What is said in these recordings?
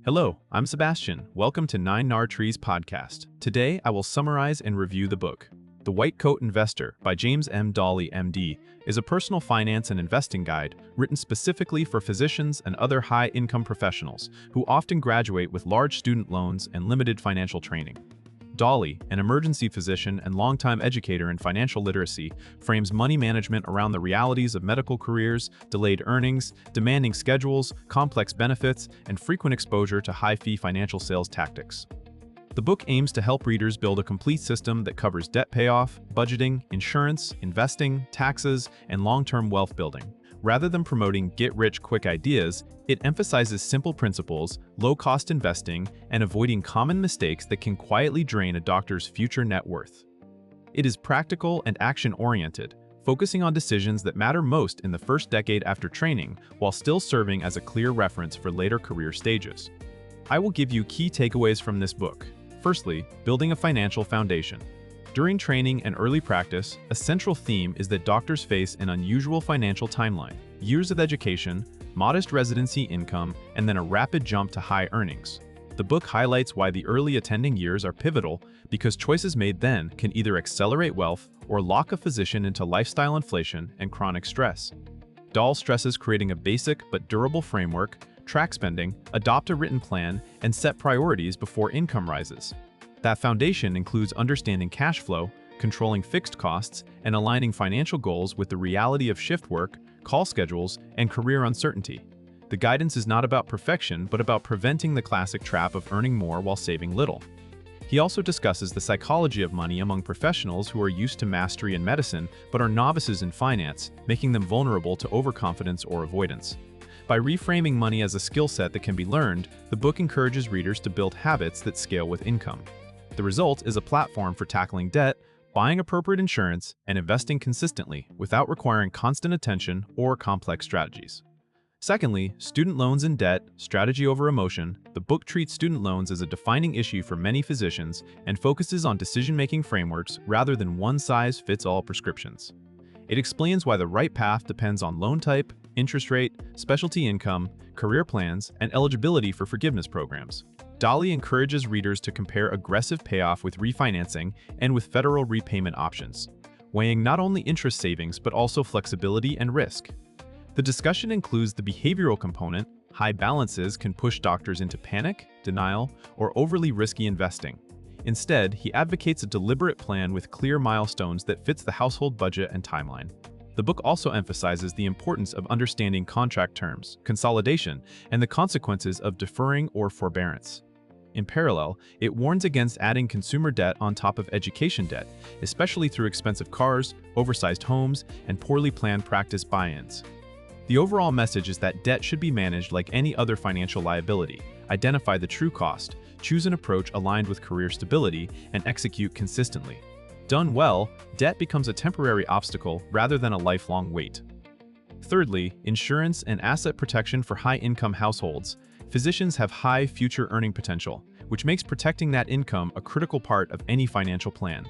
Hello, I'm Sebastian. Welcome to 9 Trees podcast. Today, I will summarize and review the book. The White Coat Investor by James M. Dahle, MD, is a personal finance and investing guide written specifically for physicians and other high-income professionals who often graduate with large student loans and limited financial training. Dahle, an emergency physician and longtime educator in financial literacy, frames money management around the realities of medical careers, delayed earnings, demanding schedules, complex benefits, and frequent exposure to high-fee financial sales tactics. The book aims to help readers build a complete system that covers debt payoff, budgeting, insurance, investing, taxes, and long-term wealth building. Rather than promoting get-rich-quick ideas, it emphasizes simple principles, low-cost investing, and avoiding common mistakes that can quietly drain a doctor's future net worth. It is practical and action-oriented, focusing on decisions that matter most in the first decade after training, while still serving as a clear reference for later career stages. I will give you key takeaways from this book. Firstly, building a financial foundation. During training and early practice, a central theme is that doctors face an unusual financial timeline: years of education, modest residency income, and then a rapid jump to high earnings. The book highlights why the early attending years are pivotal because choices made then can either accelerate wealth or lock a physician into lifestyle inflation and chronic stress. Dahle stresses creating a basic but durable framework, track spending, adopt a written plan, and set priorities before income rises. That foundation includes understanding cash flow, controlling fixed costs, and aligning financial goals with the reality of shift work, call schedules, and career uncertainty. The guidance is not about perfection, but about preventing the classic trap of earning more while saving little. He also discusses the psychology of money among professionals who are used to mastery in medicine but are novices in finance, making them vulnerable to overconfidence or avoidance. By reframing money as a skill set that can be learned, the book encourages readers to build habits that scale with income. The result is a platform for tackling debt, buying appropriate insurance, and investing consistently without requiring constant attention or complex strategies. Secondly, student loans and debt, strategy over emotion. The book treats student loans as a defining issue for many physicians and focuses on decision-making frameworks rather than one-size-fits-all prescriptions. It explains why the right path depends on loan type, interest rate, specialty income, career plans, and eligibility for forgiveness programs. Dahle encourages readers to compare aggressive payoff with refinancing and with federal repayment options, weighing not only interest savings but also flexibility and risk. The discussion includes the behavioral component. High balances can push doctors into panic, denial, or overly risky investing. Instead, he advocates a deliberate plan with clear milestones that fits the household budget and timeline. The book also emphasizes the importance of understanding contract terms, consolidation, and the consequences of deferring or forbearance. In parallel, it warns against adding consumer debt on top of education debt, especially through expensive cars, oversized homes, and poorly planned practice buy-ins. The overall message is that debt should be managed like any other financial liability. Identify the true cost, choose an approach aligned with career stability, and execute consistently. Done well, debt becomes a temporary obstacle rather than a lifelong weight. Thirdly, insurance and asset protection for high-income households. Physicians have high future earning potential, which makes protecting that income a critical part of any financial plan.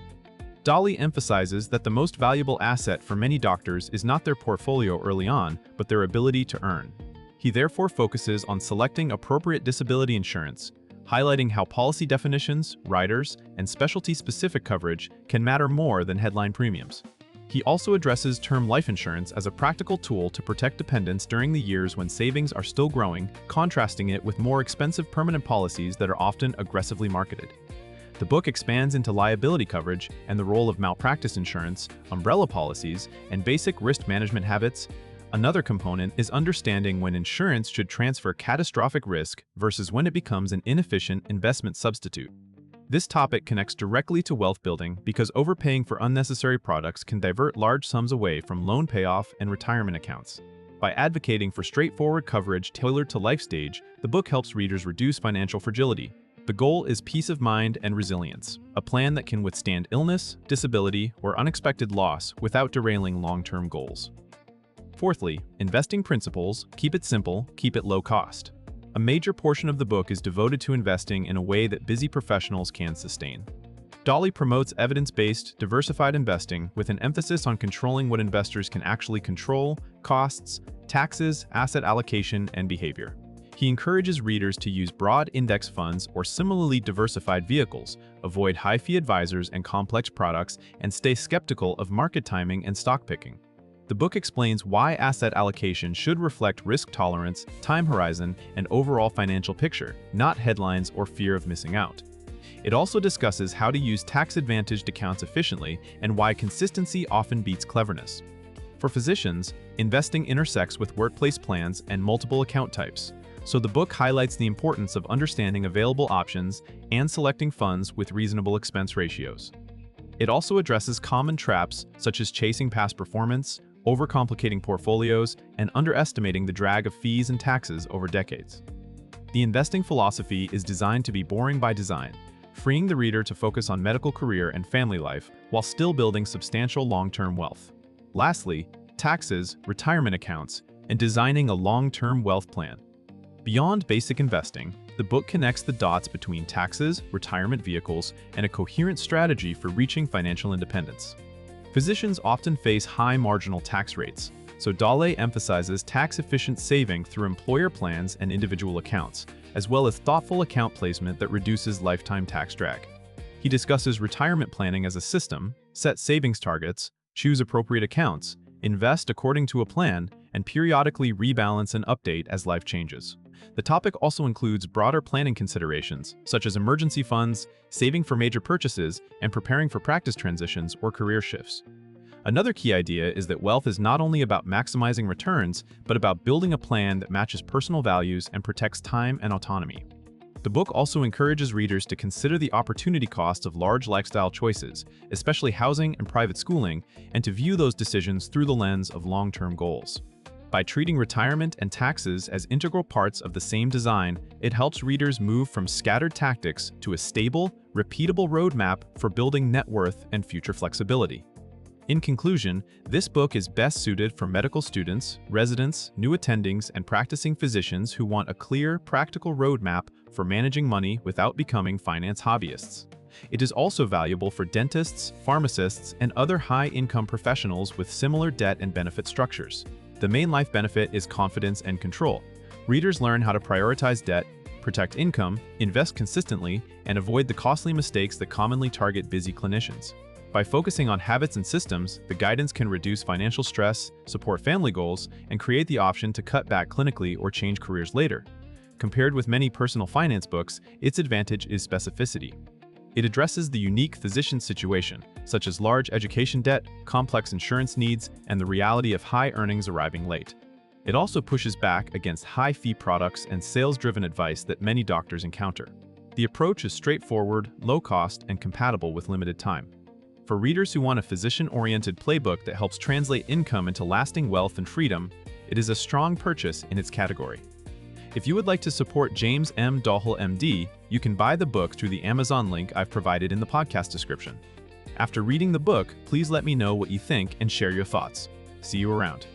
Dahle emphasizes that the most valuable asset for many doctors is not their portfolio early on, but their ability to earn. He therefore focuses on selecting appropriate disability insurance, highlighting how policy definitions, riders, and specialty-specific coverage can matter more than headline premiums. He also addresses term life insurance as a practical tool to protect dependents during the years when savings are still growing, contrasting it with more expensive permanent policies that are often aggressively marketed. The book expands into liability coverage and the role of malpractice insurance, umbrella policies, and basic risk management habits. Another component is understanding when insurance should transfer catastrophic risk versus when it becomes an inefficient investment substitute. This topic connects directly to wealth building because overpaying for unnecessary products can divert large sums away from loan payoff and retirement accounts. By advocating for straightforward coverage tailored to life stage, the book helps readers reduce financial fragility. The goal is peace of mind and resilience, a plan that can withstand illness, disability, or unexpected loss without derailing long-term goals. Fourthly, investing principles. Keep it simple, keep it low cost. A major portion of the book is devoted to investing in a way that busy professionals can sustain. Dahle promotes evidence-based, diversified investing with an emphasis on controlling what investors can actually control: costs, taxes, asset allocation, and behavior. He encourages readers to use broad index funds or similarly diversified vehicles, avoid high-fee advisors and complex products, and stay skeptical of market timing and stock picking. The book explains why asset allocation should reflect risk tolerance, time horizon, and overall financial picture, not headlines or fear of missing out. It also discusses how to use tax-advantaged accounts efficiently and why consistency often beats cleverness. For physicians, investing intersects with workplace plans and multiple account types, so the book highlights the importance of understanding available options and selecting funds with reasonable expense ratios. It also addresses common traps such as chasing past performance, overcomplicating portfolios, and underestimating the drag of fees and taxes over decades. The investing philosophy is designed to be boring by design, freeing the reader to focus on medical career and family life while still building substantial long-term wealth. Lastly, taxes, retirement accounts, and designing a long-term wealth plan. Beyond basic investing, the book connects the dots between taxes, retirement vehicles, and a coherent strategy for reaching financial independence. Physicians often face high marginal tax rates, so Dahle emphasizes tax-efficient saving through employer plans and individual accounts, as well as thoughtful account placement that reduces lifetime tax drag. He discusses retirement planning as a system, set savings targets, choose appropriate accounts, invest according to a plan, and periodically rebalance and update as life changes. The topic also includes broader planning considerations, such as emergency funds, saving for major purchases, and preparing for practice transitions or career shifts. Another key idea is that wealth is not only about maximizing returns, but about building a plan that matches personal values and protects time and autonomy. The book also encourages readers to consider the opportunity cost of large lifestyle choices, especially housing and private schooling, and to view those decisions through the lens of long-term goals. By treating retirement and taxes as integral parts of the same design, it helps readers move from scattered tactics to a stable, repeatable roadmap for building net worth and future flexibility. In conclusion, this book is best suited for medical students, residents, new attendings, and practicing physicians who want a clear, practical roadmap for managing money without becoming finance hobbyists. It is also valuable for dentists, pharmacists, and other high-income professionals with similar debt and benefit structures. The main life benefit is confidence and control. Readers learn how to prioritize debt, protect income, invest consistently, and avoid the costly mistakes that commonly target busy clinicians. By focusing on habits and systems, the guidance can reduce financial stress, support family goals, and create the option to cut back clinically or change careers later. Compared with many personal finance books, its advantage is specificity. It addresses the unique physician situation, such as large education debt, complex insurance needs, and the reality of high earnings arriving late. It also pushes back against high-fee products and sales-driven advice that many doctors encounter. The approach is straightforward, low-cost, and compatible with limited time. For readers who want a physician-oriented playbook that helps translate income into lasting wealth and freedom, it is a strong purchase in its category. If you would like to support James M. Dahle, MD, you can buy the book through the Amazon link I've provided in the podcast description. After reading the book, please let me know what you think and share your thoughts. See you around.